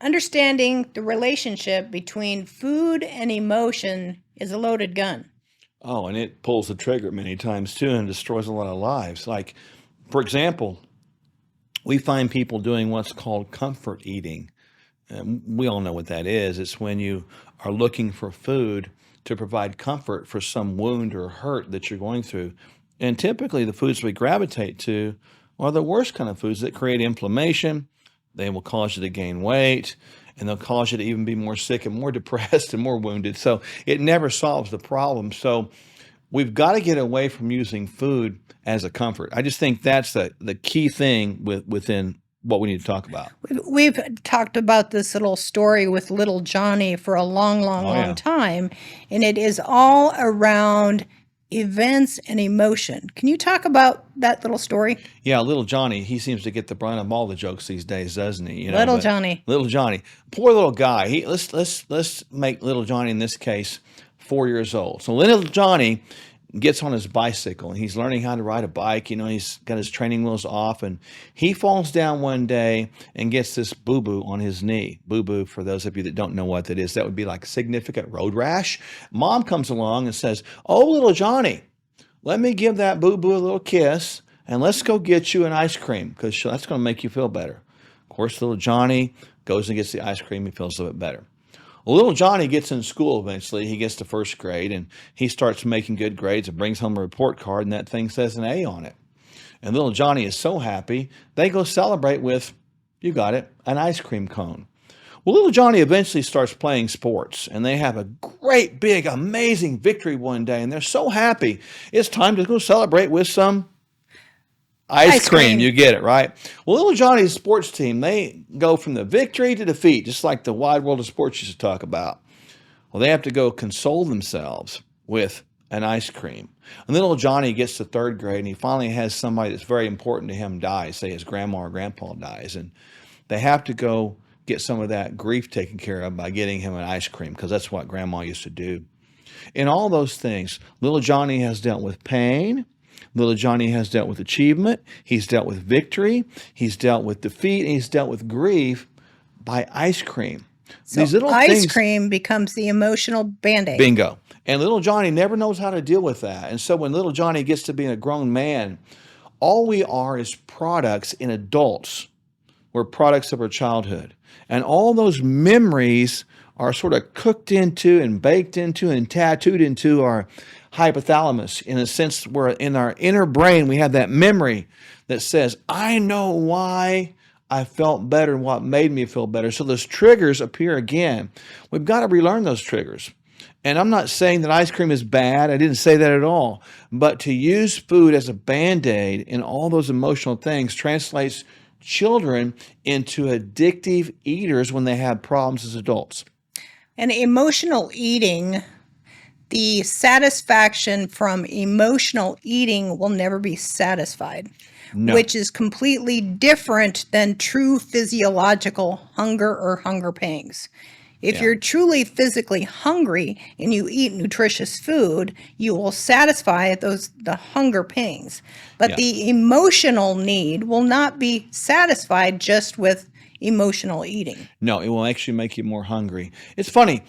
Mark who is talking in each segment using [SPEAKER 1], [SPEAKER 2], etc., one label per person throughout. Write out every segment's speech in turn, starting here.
[SPEAKER 1] Understanding the relationship between food and emotion is a loaded gun.
[SPEAKER 2] Oh, and it pulls the trigger many times too and destroys a lot of lives. Like, for example, we find people doing what's called comfort eating. We all know what that is. It's when you are looking for food to provide comfort for some wound or hurt that you're going through. And typically, the foods we gravitate to are the worst kind of foods that create inflammation. They will cause you to gain weight, and they'll cause you to even be more sick and more depressed and more wounded. So it never solves the problem. So we've got to get away from using food as a comfort. I just think that's the key thing within what we need to talk about.
[SPEAKER 1] We've talked about this little story with little Johnny for a long, long,
[SPEAKER 2] Oh,
[SPEAKER 1] long
[SPEAKER 2] yeah.
[SPEAKER 1] time, and it is all around events and emotion. Can you talk about that little story?
[SPEAKER 2] Yeah, little Johnny, he seems to get the brunt of all the jokes these days, doesn't he?
[SPEAKER 1] Little
[SPEAKER 2] But
[SPEAKER 1] Johnny.
[SPEAKER 2] little Johnny, poor little guy. Let's make little Johnny in this case 4 years old. So little Johnny gets on his bicycle and he's learning how to ride a bike. He's got his training wheels off and he falls down one day and gets this boo-boo on his knee. Boo-boo, for those of you that don't know what that is, that would be like significant road rash. Mom comes along and says, "Oh, little Johnny, let me give that boo-boo a little kiss and let's go get you an ice cream because that's going to make you feel better." Of course, little Johnny goes and gets the ice cream. He feels a bit better. Well, little Johnny gets in school eventually. He gets to first grade and he starts making good grades and brings home a report card, and that thing says an A on it. And little Johnny is so happy, they go celebrate with, you got it, an ice cream cone. Well, little Johnny eventually starts playing sports, and they have a great, big, amazing victory one day, and they're so happy. It's time to go celebrate with some ice
[SPEAKER 1] Ice
[SPEAKER 2] cream.
[SPEAKER 1] cream.
[SPEAKER 2] You get it, right? Well, little Johnny's sports team, they go from the victory to defeat, just like the wide world of sports used to talk about. Well, they have to go console themselves with an ice cream. And little Johnny gets to third grade, and he finally has somebody that's very important to him die, say his grandma or grandpa dies, and they have to go get some of that grief taken care of by getting him an ice cream because that's what grandma used to do. In all those things, little Johnny has dealt with pain. Little Johnny has dealt with achievement. He's dealt with victory. He's dealt with defeat. And he's dealt with grief by ice cream.
[SPEAKER 1] So
[SPEAKER 2] These little
[SPEAKER 1] ice
[SPEAKER 2] things,
[SPEAKER 1] cream becomes the emotional band-aid.
[SPEAKER 2] bingo. And little Johnny never knows how to deal with that. And so when little Johnny gets to being a grown man, all we are is products in adults. We're products of our childhood. And all those memories are sort of cooked into and baked into and tattooed into our hypothalamus. In a sense, where in our inner brain, we have that memory that says, I know why I felt better and what made me feel better. So those triggers appear again. We've got to relearn those triggers. And I'm not saying that ice cream is bad. I didn't say that at all. But to use food as a band-aid in all those emotional things translates children into addictive eaters when they have problems as adults.
[SPEAKER 1] And emotional eating, the satisfaction from emotional eating will never be satisfied,
[SPEAKER 2] No.
[SPEAKER 1] which is completely different than true physiological hunger or hunger pangs. If
[SPEAKER 2] Yeah.
[SPEAKER 1] you're truly physically hungry and you eat nutritious food, you will satisfy the hunger pangs. But
[SPEAKER 2] Yeah.
[SPEAKER 1] the emotional need will not be satisfied just with emotional eating.
[SPEAKER 2] No, it will actually make you more hungry. It's funny,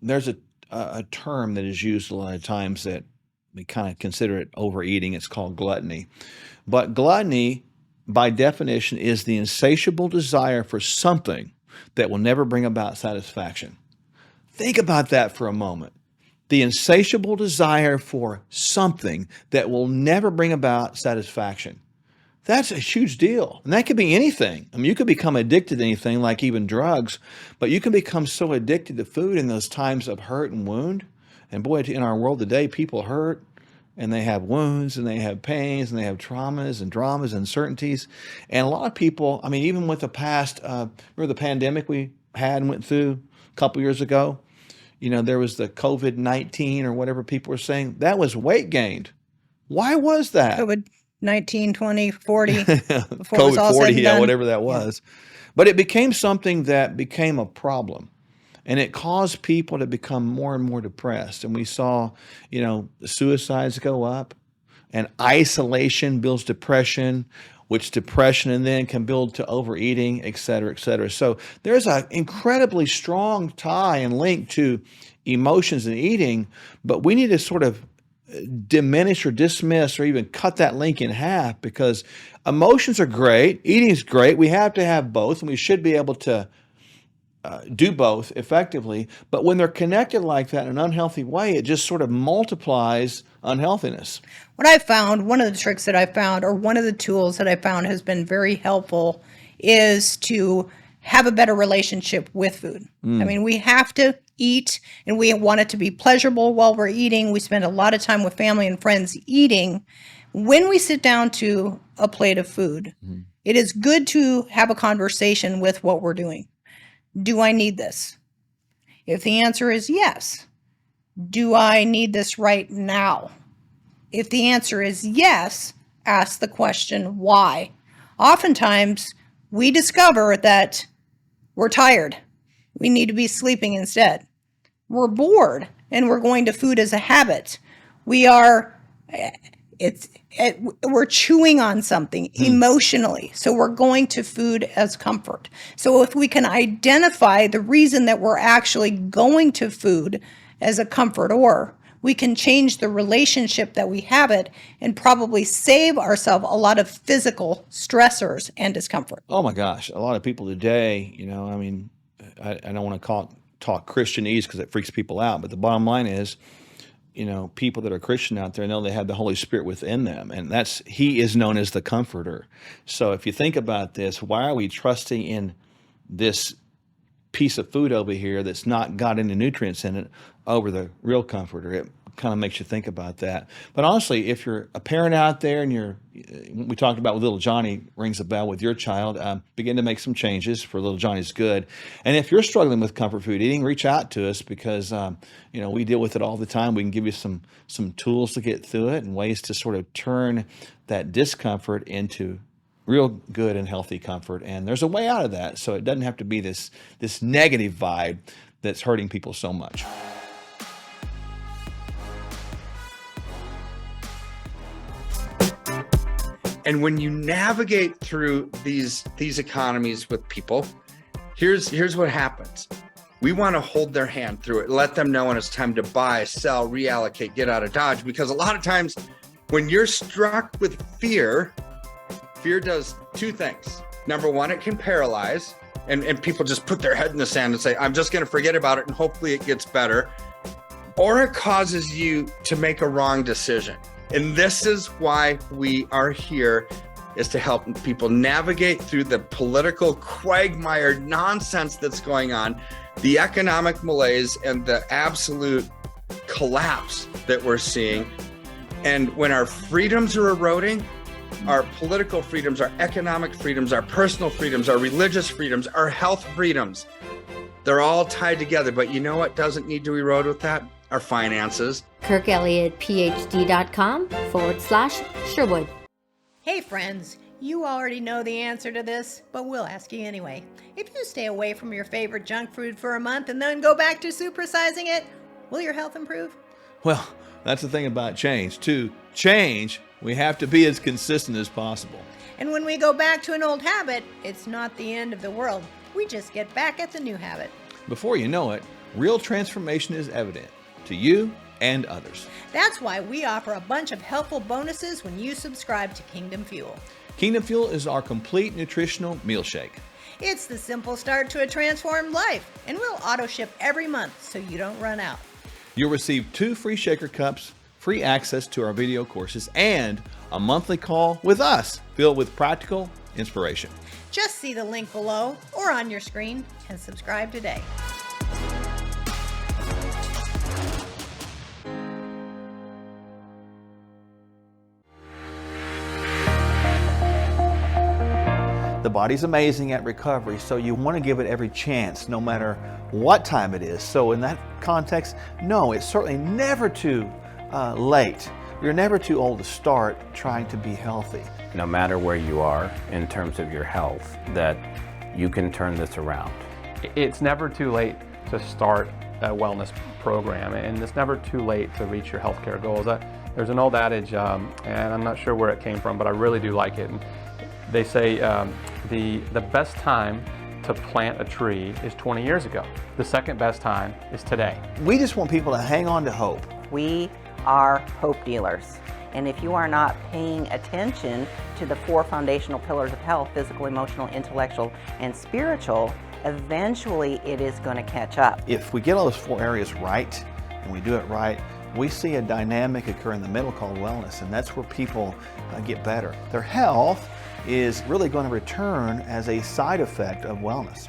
[SPEAKER 2] there's a term that is used a lot of times that we kind of consider it overeating. It's called gluttony. But gluttony, by definition, is the insatiable desire for something that will never bring about satisfaction. Think about that for a moment. The insatiable desire for something that will never bring about satisfaction. That's a huge deal. And that could be anything. I mean, you could become addicted to anything, like even drugs, but you can become so addicted to food in those times of hurt and wound. And boy, in our world today, people hurt and they have wounds and they have pains and they have traumas and dramas and uncertainties. And a lot of people, I mean, even with the past, remember the pandemic we had and went through a couple years ago? There was the COVID-19 or whatever people were saying. That was weight gained. Why was that?
[SPEAKER 1] COVID 19, 20, 40, before it was all
[SPEAKER 2] COVID
[SPEAKER 1] said
[SPEAKER 2] 40,
[SPEAKER 1] and
[SPEAKER 2] yeah,
[SPEAKER 1] done.
[SPEAKER 2] whatever that was. But it became something that became a problem. And it caused people to become more and more depressed. And we saw, suicides go up. and isolation builds depression, which depression and then can build to overeating, et cetera, et cetera. So there's an incredibly strong tie and link to emotions and eating, but we need to sort of diminish or dismiss or even cut that link in half, because emotions are great, eating is great. We have to have both, and we should be able to do both effectively. But when they're connected like that in an unhealthy way, it just sort of multiplies unhealthiness.
[SPEAKER 1] What I found, one of the tricks that I found, or one of the tools that I found has been very helpful, is to have a better relationship with food. I mean, we have to eat, and we want it to be pleasurable while we're eating. We spend a lot of time with family and friends eating. When we sit down to a plate of food, it is good to have a conversation with what we're doing. Do I need this? If the answer is yes, do I need this right now? If the answer is yes, ask the question, why? Oftentimes, we discover that we're tired. We need to be sleeping instead. We're bored, and we're going to food as a habit. We're chewing on something emotionally, so we're going to food as comfort. So if we can identify the reason that we're actually going to food as a comfort, or we can change the relationship that we have it and probably save ourselves a lot of physical stressors and discomfort.
[SPEAKER 2] Oh my gosh, a lot of people today, I mean, I don't want to talk Christianese because it freaks people out, but the bottom line is, people that are Christian out there know they have the Holy Spirit within them, and He is known as the Comforter. So if you think about this, why are we trusting in this piece of food over here that's not got any nutrients in it over the real Comforter? It kind of makes you think about that. But honestly, if you're a parent out there and we talked about with little Johnny rings a bell with your child, begin to make some changes for little Johnny's good. And if you're struggling with comfort food eating, reach out to us, because we deal with it all the time. We can give you some tools to get through it and ways to sort of turn that discomfort into real good and healthy comfort. And there's a way out of that, so it doesn't have to be this negative vibe that's hurting people so much.
[SPEAKER 3] And when you navigate through these economies with people, here's what happens. We want to hold their hand through it, let them know when it's time to buy, sell, reallocate, get out of Dodge. Because a lot of times when you're struck with fear does two things. Number one, it can paralyze, and people just put their head in the sand and say, I'm just going to forget about it and hopefully it gets better. Or it causes you to make a wrong decision. And this is why we are here, is to help people navigate through the political quagmire nonsense that's going on, the economic malaise, and the absolute collapse that we're seeing. And when our freedoms are eroding, our political freedoms, our economic freedoms, our personal freedoms, our religious freedoms, our health freedoms, they're all tied together. But you know what doesn't need to erode with that? Our finances.
[SPEAKER 4] KirkElliottPhD.com/Sherwood.
[SPEAKER 1] Hey friends, you already know the answer to this, but we'll ask you anyway. If you stay away from your favorite junk food for a month and then go back to supersizing it, will your health improve?
[SPEAKER 2] Well, that's the thing about change. To change, we have to be as consistent as possible.
[SPEAKER 1] And when we go back to an old habit, it's not the end of the world. We just get back at the new habit.
[SPEAKER 2] Before you know it, real transformation is evident to you and others.
[SPEAKER 1] That's why we offer a bunch of helpful bonuses when you subscribe to Kingdom Fuel.
[SPEAKER 2] Kingdom Fuel is our complete nutritional meal shake.
[SPEAKER 1] It's the simple start to a transformed life, and we'll auto ship every month so you don't run out.
[SPEAKER 2] You'll receive 2 free shaker cups, free access to our video courses, and a monthly call with us filled with practical inspiration.
[SPEAKER 1] Just see the link below or on your screen and subscribe today.
[SPEAKER 2] The body's amazing at recovery, so you want to give it every chance, no matter what time it is. So in that context, no, it's certainly never too late. You're never too old to start trying to be healthy.
[SPEAKER 5] No matter where you are in terms of your health, that you can turn this around.
[SPEAKER 6] It's never too late to start a wellness program, and it's never too late to reach your healthcare goals. There's an old adage, and I'm not sure where it came from, but I really do like it. And they say the best time to plant a tree is 20 years ago. The second best time is today.
[SPEAKER 2] We just want people to hang on to hope.
[SPEAKER 7] We are hope dealers. And if you are not paying attention to the 4 foundational pillars of health, physical, emotional, intellectual, and spiritual, eventually it is going to catch up.
[SPEAKER 2] If we get all those 4 areas right, and we do it right, we see a dynamic occur in the middle called wellness, and that's where people get better. Their health is really going to return as a side effect of wellness.